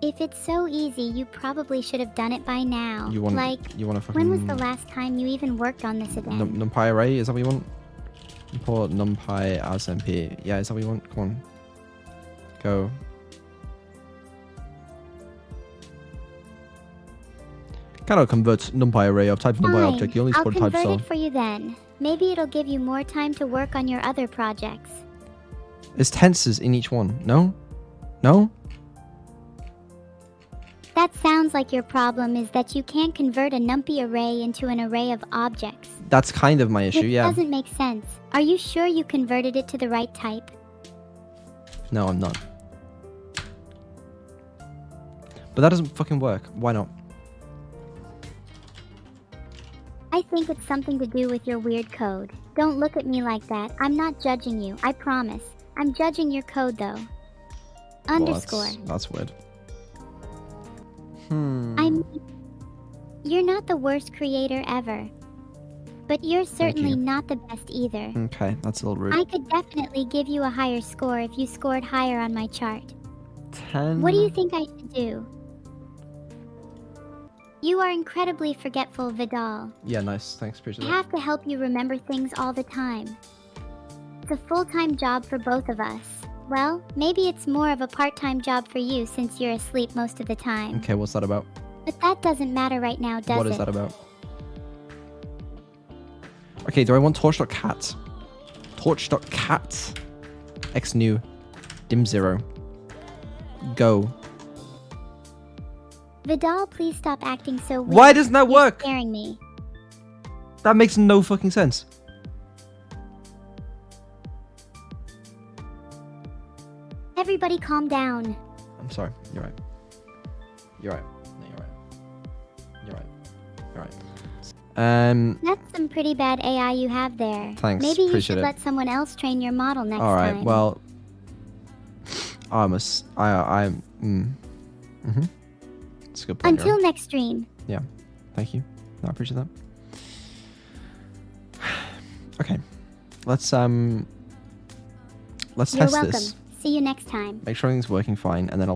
If it's so easy, you probably should have done it by now. You want to fucking... when was the last time you even worked on this again? NumPy array? Is that what you want? Import NumPy as MP. Yeah, is that what you want? Come on. Go. Cannot convert NumPy array of type NumPy object. You only I'll support type convert cell. it for you then. Maybe it'll give you more time to work on your other projects. There's tenses in each one. No? No? That sounds like your problem is that you can't convert a NumPy array into an array of objects. That's kind of my issue, It yeah. doesn't make sense. Are you sure you converted it to the right type? No, I'm not. But that doesn't fucking work. Why not? I think it's something to do with your weird code. Don't look at me like that. I'm not judging you, I promise. I'm judging your code though. Underscore. Well, that's weird. I mean, you're not the worst creator ever. But you're certainly not the best either. Okay, that's a little rude. I could definitely give you a higher score if you scored higher on my chart. 10. What do you think I should do? You are incredibly forgetful, Vedal. Yeah, nice. Thanks, appreciate I that. have to help you remember things all the time. It's a full-time job for both of us. Well, maybe it's more of a part-time job for you since you're asleep most of the time. Okay, what's that about? But that doesn't matter right now, does it? What is that about? Okay, do I want torch.cat? Torch.cat. X new. Dim 0. Go. Vedal, please stop acting so weird. Why doesn't that work? You're scaring me. That makes no fucking sense. Everybody calm down. I'm sorry. You're right. You're right. No, you're right. You're right. You're right. That's some pretty bad AI you have there. Thanks. Maybe you Appreciate should it. let someone else train your model next All right. time. Well, It's a good point. Until next stream. Yeah. Thank you. No, I appreciate that. Okay. Let's You're test welcome. this. See you next time. Make sure everything's working fine, and then I'll